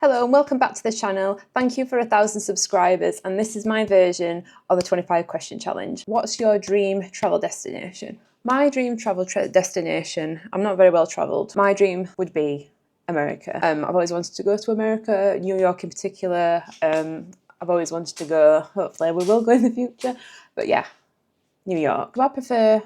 Hello and welcome back to the channel. Thank you for 1,000 subscribers, and this is my version of the 25 question challenge. What's your dream travel destination? My dream travel destination, I'm not very well travelled. My dream would be America. I've always wanted to go to America, New York in particular. I've always wanted to go, hopefully we will go in the future, but yeah, New York. Do I prefer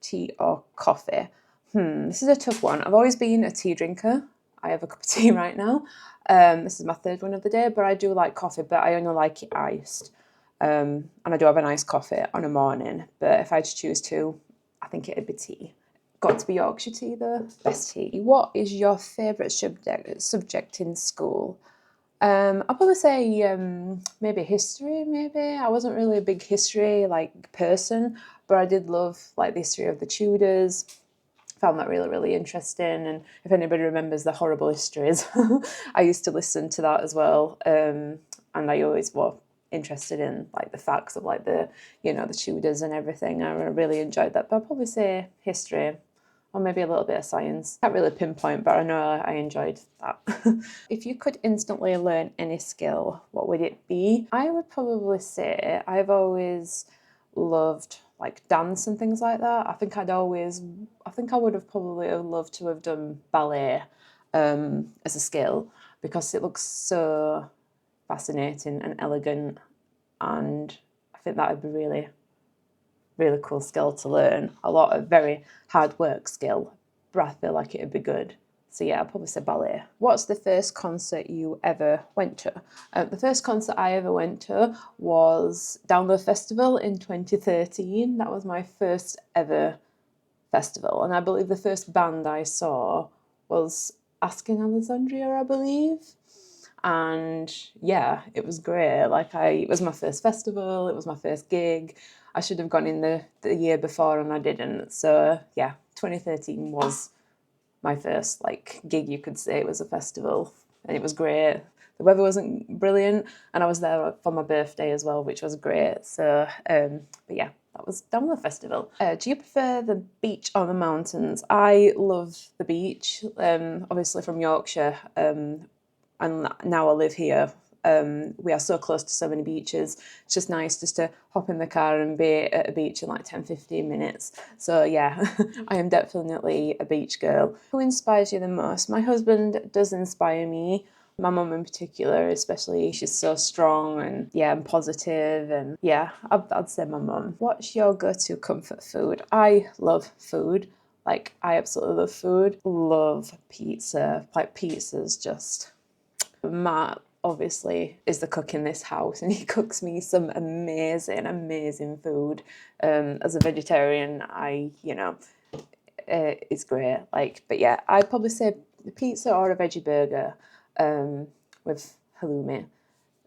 tea or coffee? This is a tough one. I've always been a tea drinker. I have a cup of tea right now. This is my third one of the day, but I do like coffee, but I only like it iced. And I do have a nice coffee on a morning, but if I had to choose two, I think it'd be tea. Got to be Yorkshire tea though, best tea. What is your favourite subject in school? I'll probably say maybe history, maybe. I wasn't really a big history person, but I did love the history of the Tudors. Found that really interesting, and if anybody remembers the horrible histories, I used to listen to that as well, and I always was interested in the facts of the Tudors and everything. I really enjoyed that, but I'd probably say history or maybe a little bit of science. Can't really pinpoint, but I know I enjoyed that. If you could instantly learn any skill, what would it be? I would probably say I've always loved dance and things like that. I think I would have probably loved to have done ballet as a skill, because it looks so fascinating and elegant, and I think that would be really cool skill to learn. A lot of very hard work skill, but I feel like it would be good. So yeah, I'll probably say ballet. What's the first concert you ever went to? The first concert I ever went to was Download Festival in 2013. That was my first ever festival. And I believe the first band I saw was Asking Alexandria, I believe. And yeah, it was great. It was my first festival, it was my first gig. I should have gone in the year before and I didn't. So yeah, 2013 was my first gig, you could say. It was a festival and it was great. The weather wasn't brilliant and I was there for my birthday as well, which was great. So but yeah, that was Download Festival. Do you prefer the beach or the mountains? I love the beach, obviously from Yorkshire, and now I live here. We are so close to so many beaches. It's just nice just to hop in the car and be at a beach in 10-15 minutes. So yeah, I am definitely a beach girl. Who inspires you the most? My husband does inspire me. My mum in particular, especially. She's so strong and positive, and yeah, I'd say my mum. What's your go-to comfort food? I love food. I absolutely love food. Love pizza. Pizza's just... Matt obviously is the cook in this house, and he cooks me some amazing food. As a vegetarian, it's great. But yeah, I'd probably say a pizza or a veggie burger with halloumi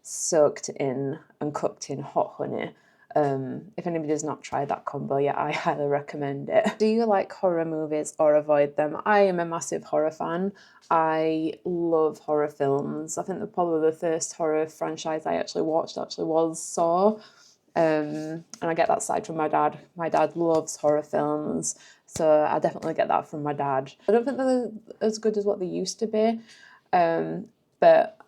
soaked in and cooked in hot honey. If anybody does not try that combo yet, I highly recommend it. Do you like horror movies or avoid them? I am a massive horror fan. I love horror films. I think probably the first horror franchise I actually watched was Saw. And I get that side from my dad. My dad loves horror films, so I definitely get that from my dad. I don't think they're as good as what they used to be, but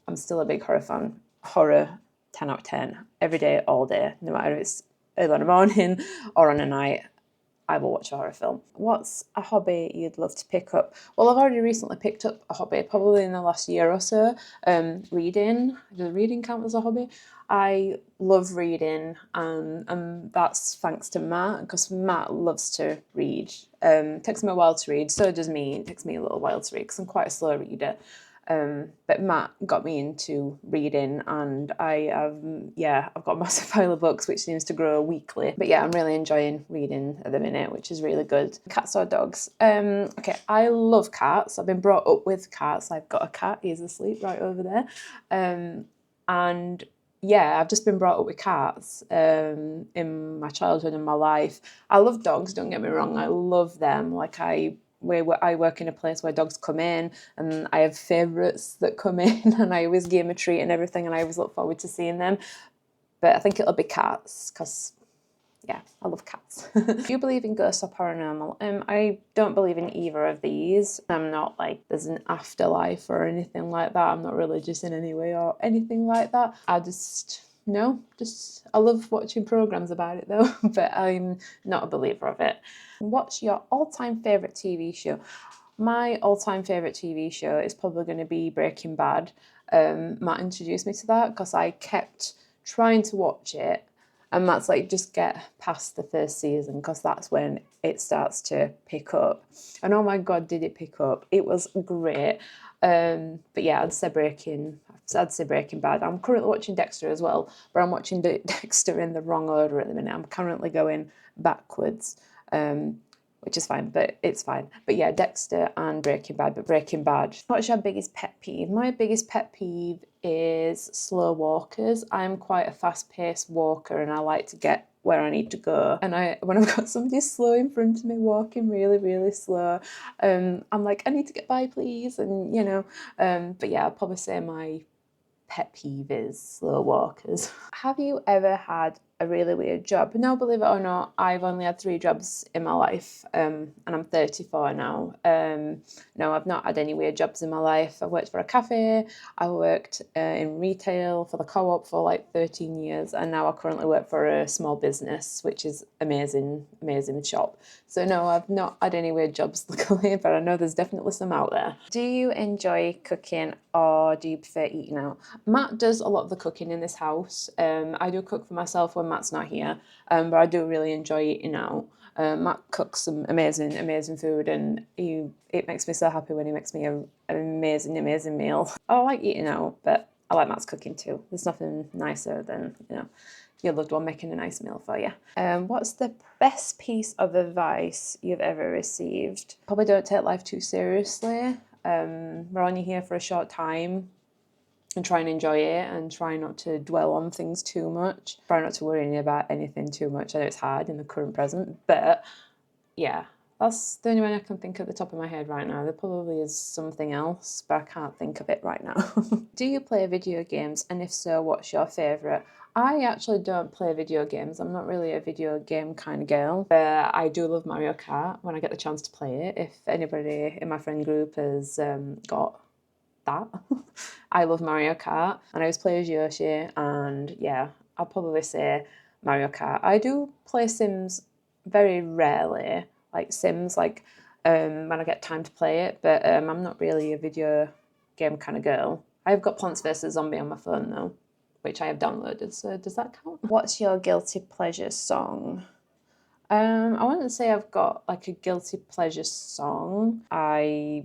I'm still a big horror fan. Horror, 10 out of 10, every day, all day, no matter if it's early in the morning or on a night, I will watch a horror film. What's a hobby you'd love to pick up? Well, I've already recently picked up a hobby, probably in the last year or so. Reading. Does reading count as a hobby? I love reading, and that's thanks to Matt, because Matt loves to read. It takes me a while to read, so does me. It takes me a little while to read because I'm quite a slow reader. But Matt got me into reading, and I've got a massive pile of books which seems to grow weekly. But yeah, I'm really enjoying reading at the minute, which is really good. Cats or dogs? Okay, I love cats. I've been brought up with cats. I've got a cat, he's asleep right over there. And yeah, I've just been brought up with cats in my childhood and my life. I love dogs, don't get me wrong, I love them. I work in a place where dogs come in, and I have favourites that come in, and I always give them a treat and everything, and I always look forward to seeing them. But I think it'll be cats, because yeah, I love cats. Do you believe in ghosts or paranormal? I don't believe in either of these. I'm not like there's an afterlife or anything like that. I'm not religious in any way or anything like that. I love watching programs about it though, but I'm not a believer of it. What's your all-time favourite TV show? My all-time favourite TV show is probably going to be Breaking Bad. Matt introduced me to that because I kept trying to watch it, and Matt's like, just get past the first season because that's when it starts to pick up. And oh my God, did it pick up? It was great. But yeah, I'd say Breaking Bad. I'm currently watching Dexter as well, but I'm watching Dexter in the wrong order at the minute. I'm currently going backwards. Which is fine, but it's fine. But yeah, Dexter and Breaking Bad, but Breaking Bad. What's your biggest pet peeve? My biggest pet peeve is slow walkers. I'm quite a fast-paced walker and I like to get where I need to go. And when I've got somebody slow in front of me, walking really, really slow, I'm like, I need to get by, please. And, but yeah, I'll probably say my pet peeve is slow walkers. Have you ever had a really weird job? No, believe it or not, I've only had 3 jobs in my life, and I'm 34 now. No, I've not had any weird jobs in my life. I worked for a cafe, I worked in retail for the co-op for like 13 years, and now I currently work for a small business, which is amazing shop. So no, I've not had any weird jobs luckily, but I know there's definitely some out there. Do you enjoy cooking or do you prefer eating out? Matt does a lot of the cooking in this house. I do cook for myself when Matt's not here, but I do really enjoy eating out. Matt cooks some amazing food, and it makes me so happy when he makes me an amazing meal. I like eating out, but I like Matt's cooking too. There's nothing nicer than, your loved one making a nice meal for you. What's the best piece of advice you've ever received? Probably don't take life too seriously. We're only here for a short time, and try and enjoy it and try not to dwell on things too much. Try not to worry about anything too much. I know it's hard in the current present, but yeah, that's the only one I can think at the top of my head right now. There probably is something else, but I can't think of it right now. Do you play video games? And if so, what's your favourite? I actually don't play video games. I'm not really a video game kind of girl, but I do love Mario Kart when I get the chance to play it. If anybody in my friend group has got that. I love Mario Kart, and I always play as Yoshi, and yeah, I'll probably say Mario Kart. I do play Sims very rarely, like Sims, when I get time to play it, but I'm not really a video game kind of girl. I've got Plants vs Zombie on my phone though, which I have downloaded, so does that count? What's your guilty pleasure song? I wouldn't say I've got like a guilty pleasure song. I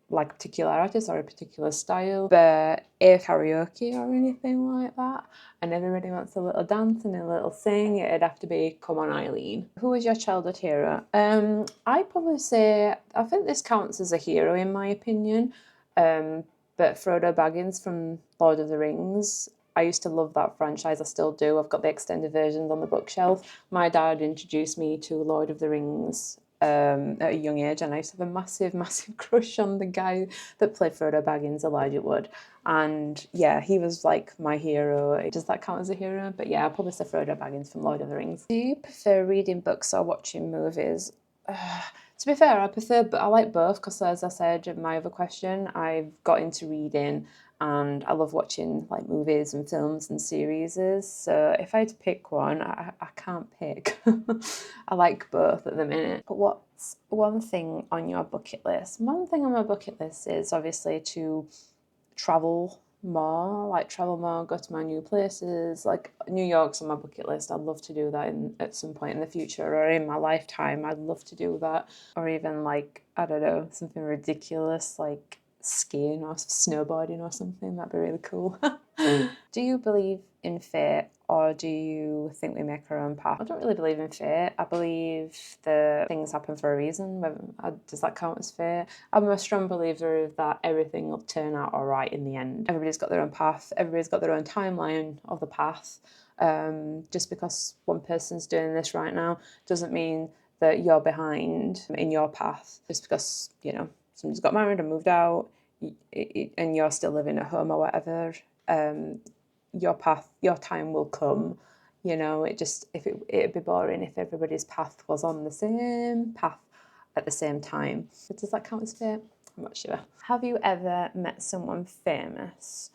like a particular artist or a particular style, but if karaoke or anything like that, and everybody wants a little dance and a little sing, it'd have to be Come On Eileen. Who was your childhood hero? I'd probably say, I think this counts as a hero in my opinion, but Frodo Baggins from Lord of the Rings. I used to love that franchise, I still do. I've got the extended versions on the bookshelf. My dad introduced me to Lord of the Rings at a young age, and I used to have a massive crush on the guy that played Frodo Baggins, Elijah Wood. And yeah, he was like my hero. Does that count as a hero? But yeah, I'll probably say Frodo Baggins from Lord of the Rings. Do you prefer reading books or watching movies? To be fair, I like both because, as I said in my other question, I've got into reading and I love watching like movies and films and series. So if I had to pick one, I can't pick. I like both at the minute. But what's one thing on your bucket list? One thing on my bucket list is obviously to travel more, go to my new places. Like New York's on my bucket list. I'd love to do that at some point in the future or in my lifetime. I'd love to do that. Or even like, I don't know, something ridiculous like skiing or snowboarding or something. That'd be really cool. Do you believe in fate or do you think we make our own path? I don't really believe in fate. I believe that things happen for a reason. Does that count as fate? I'm a strong believer that everything will turn out all right in the end. Everybody's got their own path. Everybody's got their own timeline of the path. Just because one person's doing this right now doesn't mean that you're behind in your path. Just because, somebody's got married and moved out and you're still living at home or whatever, your path, your time will come. You know, it'd be boring if everybody's path was on the same path at the same time. But does that count as fate? I'm not sure. Have you ever met someone famous?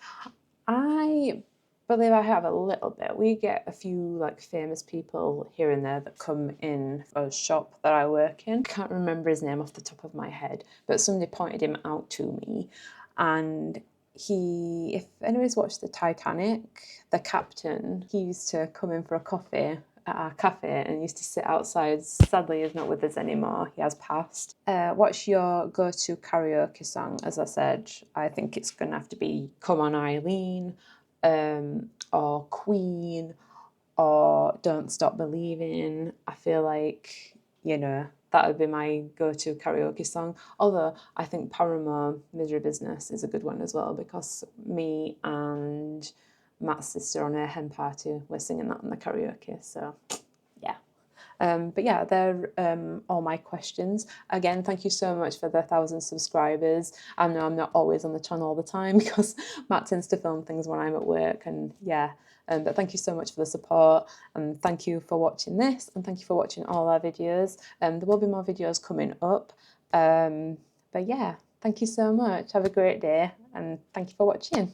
I believe I have a little bit. We get a few like famous people here and there that come in a shop that I work in. I can't remember his name off the top of my head, but somebody pointed him out to me, and if anyone's watched the Titanic, the captain, he used to come in for a coffee at our cafe and used to sit outside. Sadly, he's not with us anymore. He has passed. What's your go-to karaoke song? As I said, I think it's going to have to be Come On Eileen, or Queen, or Don't Stop Believing. I feel like, you know, that would be my go-to karaoke song. Although I think Paramore, Misery Business is a good one as well, because me and Matt's sister on her hen party were singing that on the karaoke. So yeah. But yeah, they're all my questions. Again, thank you so much for the 1,000 subscribers. I know I'm not always on the channel all the time because Matt tends to film things when I'm at work, and yeah. But thank you so much for the support, and thank you for watching this, and thank you for watching all our videos. There will be more videos coming up. But yeah, thank you so much. Have a great day, and thank you for watching.